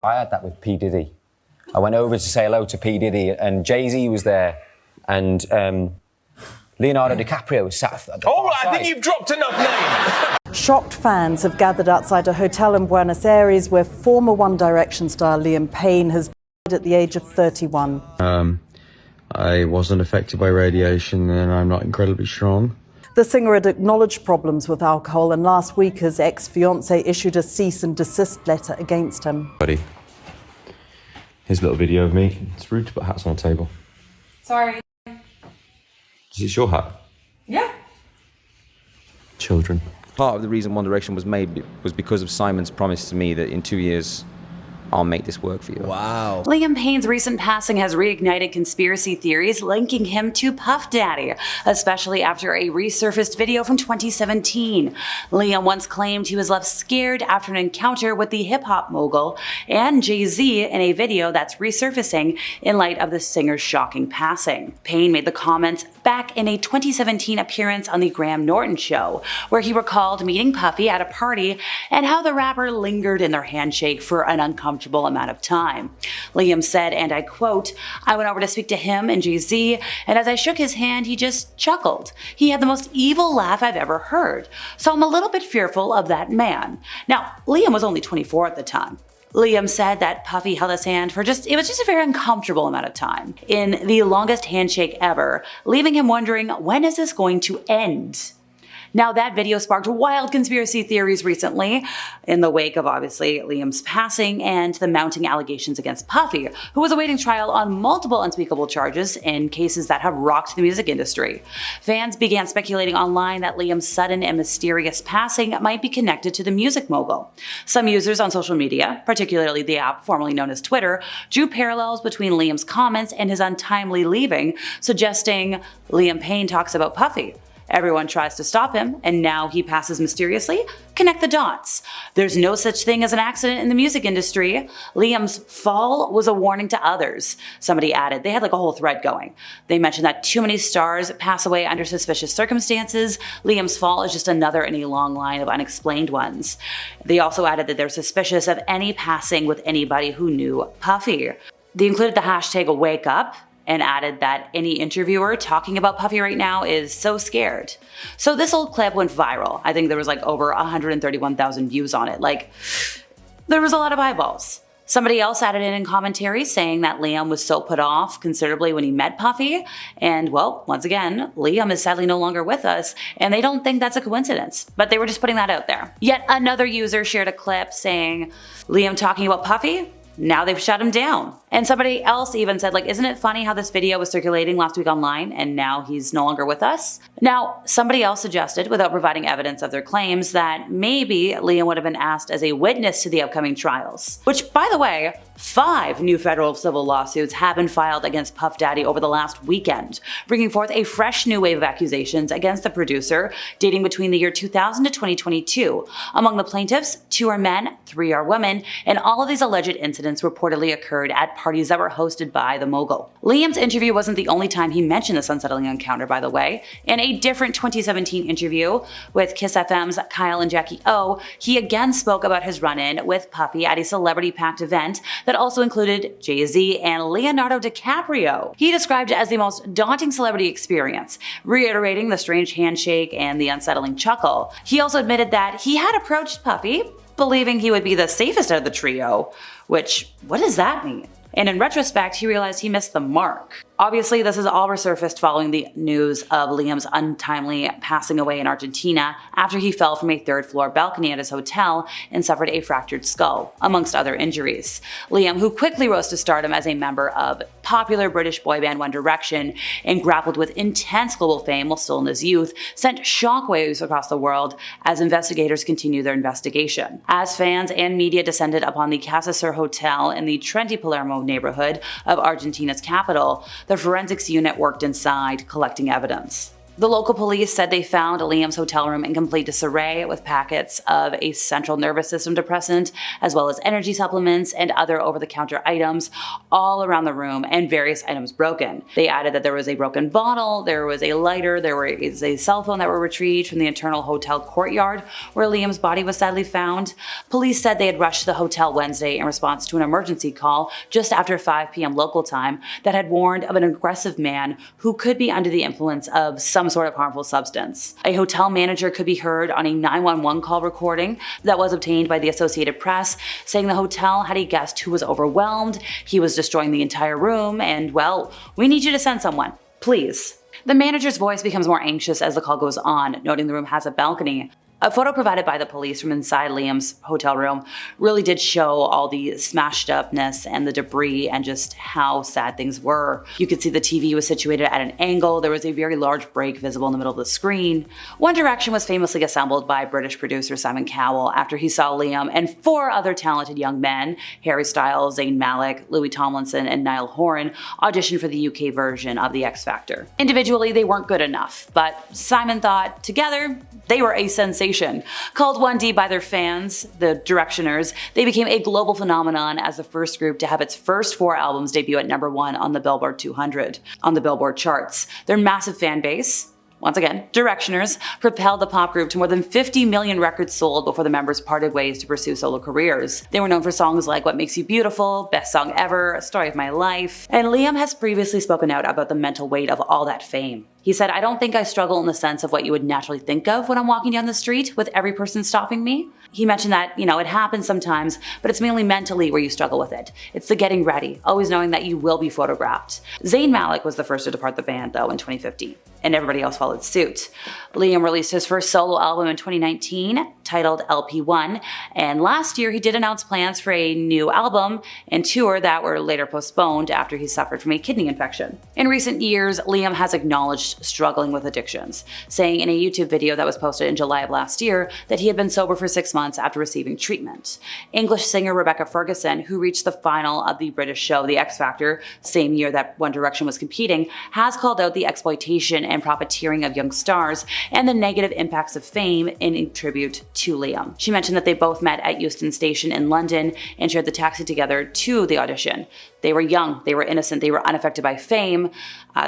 I had that with P. Diddy. I went over to say hello to P. Diddy, and Jay-Z was there, and Leonardo DiCaprio was sat at the All far right, side. I think you've dropped enough names. Shocked fans have gathered outside a hotel in Buenos Aires where former One Direction star Liam Payne has died at the age of 31. I wasn't affected by radiation and I'm not incredibly strong. The singer had acknowledged problems with alcohol, and last week his ex-fiancée issued a cease and desist letter against him. Buddy, here's a little video of me. It's rude to put hats on the table. Sorry. Is this your hat? Yeah. Children. Part of the reason One Direction was made was because of Simon's promise to me that in 2 years, I'll make this work for you. Wow. Liam Payne's recent passing has reignited conspiracy theories linking him to Puff Daddy, especially after a resurfaced video from 2017. Liam once claimed he was left scared after an encounter with the hip-hop mogul and Jay-Z in a video that's resurfacing in light of the singer's shocking passing. Payne made the comments back in a 2017 appearance on the Graham Norton Show, where he recalled meeting Puffy at a party and how the rapper lingered in their handshake for an uncomfortable amount of time. Liam said, and I quote, "I went over to speak to him and Jay-Z, and as I shook his hand, he just chuckled. He had the most evil laugh I've ever heard. So I'm a little bit fearful of that man." Now, Liam was only 24 at the time. Liam said that Puffy held his hand for it was just a very uncomfortable amount of time, in the longest handshake ever, leaving him wondering, when is this going to end? Now, that video sparked wild conspiracy theories recently, in the wake of obviously Liam's passing and the mounting allegations against Puffy, who was awaiting trial on multiple unspeakable charges in cases that have rocked the music industry. Fans began speculating online that Liam's sudden and mysterious passing might be connected to the music mogul. Some users on social media, particularly the app formerly known as Twitter, drew parallels between Liam's comments and his untimely leaving, suggesting Liam Payne talks about Puffy. Everyone tries to stop him, and now he passes mysteriously? Connect the dots. There's no such thing as an accident in the music industry. Liam's fall was a warning to others. Somebody added, they had like a whole thread going. They mentioned that too many stars pass away under suspicious circumstances. Liam's fall is just another in a long line of unexplained ones. They also added that they're suspicious of any passing with anybody who knew Puffy. They included the hashtag wake up, and added that any interviewer talking about Puffy right now is so scared. So this old clip went viral. I think there was like over 131,000 views on it. Like, there was a lot of eyeballs. Somebody else added in commentary saying that Liam was so put off considerably when he met Puffy. And well, once again, Liam is sadly no longer with us, and they don't think that's a coincidence, but they were just putting that out there. Yet another user shared a clip saying, Liam talking about Puffy? Now they've shut him down. And somebody else even said, like, isn't it funny how this video was circulating last week online and now he's no longer with us? Now, somebody else suggested, without providing evidence of their claims, that maybe Liam would have been asked as a witness to the upcoming trials. Which, by the way, 5 new federal civil lawsuits have been filed against Puff Daddy over the last weekend, bringing forth a fresh new wave of accusations against the producer dating between the year 2000 to 2022. Among the plaintiffs, 2 are men, 3 are women, and all of these alleged incidents reportedly occurred at parties that were hosted by the mogul. Liam's interview wasn't the only time he mentioned this unsettling encounter, by the way. In a different 2017 interview with Kiss FM's Kyle and Jackie O, he again spoke about his run-in with Puffy at a celebrity-packed event that also included Jay-Z and Leonardo DiCaprio. He described it as the most daunting celebrity experience, reiterating the strange handshake and the unsettling chuckle. He also admitted that he had approached Puffy, believing he would be the safest out of the trio, which, what does that mean? And in retrospect, he realized he missed the mark. Obviously, this is all resurfaced following the news of Liam's untimely passing away in Argentina after he fell from a 3rd-floor balcony at his hotel and suffered a fractured skull, amongst other injuries. Liam, who quickly rose to stardom as a member of popular British boy band One Direction and grappled with intense global fame while still in his youth, sent shockwaves across the world as investigators continue their investigation. As fans and media descended upon the Casa Sur Hotel in the trendy Palermo neighborhood of Argentina's capital, the forensics unit worked inside, collecting evidence. The local police said they found Liam's hotel room in complete disarray with packets of a central nervous system depressant, as well as energy supplements and other over-the-counter items all around the room, and various items broken. They added that there was a broken bottle, there was a lighter, there was a cell phone that were retrieved from the internal hotel courtyard where Liam's body was sadly found. Police said they had rushed to the hotel Wednesday in response to an emergency call just after 5 p.m. local time that had warned of an aggressive man who could be under the influence of some sort of harmful substance. A hotel manager could be heard on a 911 call recording that was obtained by the Associated Press, saying the hotel had a guest who was overwhelmed, he was destroying the entire room, and, well, we need you to send someone, please. The manager's voice becomes more anxious as the call goes on, noting the room has a balcony. A photo provided by the police from inside Liam's hotel room really did show all the smashed upness and the debris and just how sad things were. You could see the TV was situated at an angle. There was a very large break visible in the middle of the screen. One Direction was famously assembled by British producer Simon Cowell after he saw Liam and 4 other talented young men, Harry Styles, Zayn Malik, Louis Tomlinson, and Niall Horan, audition for the UK version of The X Factor. Individually, they weren't good enough, but Simon thought together they were a sensation. Called 1D by their fans, the Directioners, they became a global phenomenon as the first group to have its first 4 albums debut at #1 on the Billboard 200 on the Billboard charts. Their massive fan base, once again, Directioners, propelled the pop group to more than 50 million records sold before the members parted ways to pursue solo careers. They were known for songs like What Makes You Beautiful, Best Song Ever, Story of My Life, and Liam has previously spoken out about the mental weight of all that fame. He said, "I don't think I struggle in the sense of what you would naturally think of when I'm walking down the street with every person stopping me." He mentioned that, it happens sometimes, but it's mainly mentally where you struggle with it. It's the getting ready, always knowing that you will be photographed. Zayn Malik was the first to depart the band, though, in 2015, and everybody else followed suit. Liam released his first solo album in 2019, titled LP1, and last year he did announce plans for a new album and tour that were later postponed after he suffered from a kidney infection. In recent years, Liam has acknowledged struggling with addictions, saying in a YouTube video that was posted in July of last year that he had been sober for 6 months after receiving treatment. English singer Rebecca Ferguson, who reached the final of the British show The X Factor, same year that One Direction was competing, has called out the exploitation and profiteering of young stars and the negative impacts of fame in tribute to Liam. She mentioned that they both met at Euston Station in London and shared the taxi together to the audition. They were young, they were innocent, they were unaffected by fame.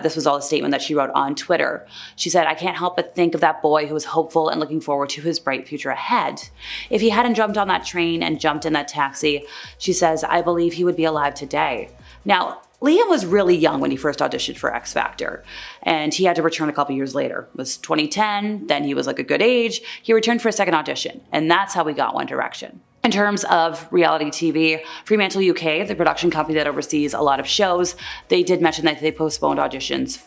This was all a statement that she wrote on Twitter. She said, "I can't help but think of that boy who was hopeful and looking forward to his bright future ahead. If he hadn't jumped on that train and jumped in that taxi," she says, "I believe he would be alive today." Now, Liam was really young when he first auditioned for X Factor, and he had to return a couple years later. It was 2010, then he was like a good age. He returned for a second audition, and that's how we got One Direction. In terms of reality TV, Fremantle UK, the production company that oversees a lot of shows, they did mention that they postponed auditions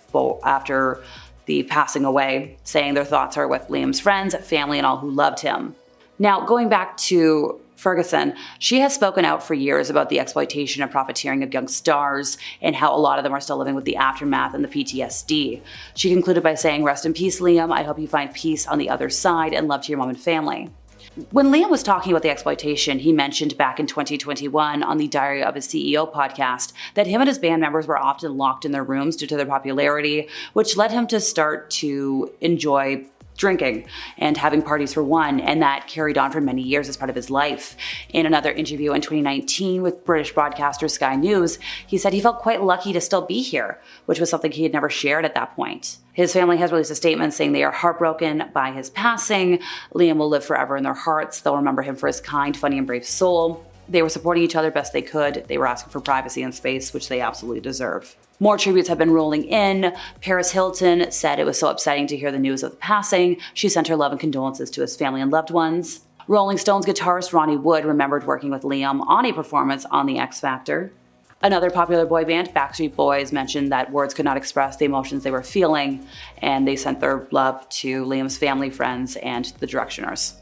after the passing away, saying their thoughts are with Liam's friends, family, and all who loved him. Now, going back to Ferguson, she has spoken out for years about the exploitation and profiteering of young stars and how a lot of them are still living with the aftermath and the PTSD. She concluded by saying, "Rest in peace, Liam. I hope you find peace on the other side and love to your mom and family." When Liam was talking about the exploitation, he mentioned back in 2021 on the Diary of a CEO podcast that him and his band members were often locked in their rooms due to their popularity, which led him to start to enjoy drinking and having parties for one, and that carried on for many years as part of his life. In another interview in 2019 with British broadcaster Sky News, he said he felt quite lucky to still be here, which was something he had never shared at that point. His family has released a statement saying they are heartbroken by his passing. Liam will live forever in their hearts. They'll remember him for his kind, funny, and brave soul. They were supporting each other best they could. They were asking for privacy and space, which they absolutely deserve. More tributes have been rolling in. Paris Hilton said it was so upsetting to hear the news of the passing. She sent her love and condolences to his family and loved ones. Rolling Stones guitarist Ronnie Wood remembered working with Liam on a performance on The X Factor. Another popular boy band, Backstreet Boys, mentioned that words could not express the emotions they were feeling, and they sent their love to Liam's family, friends, and the Directioners.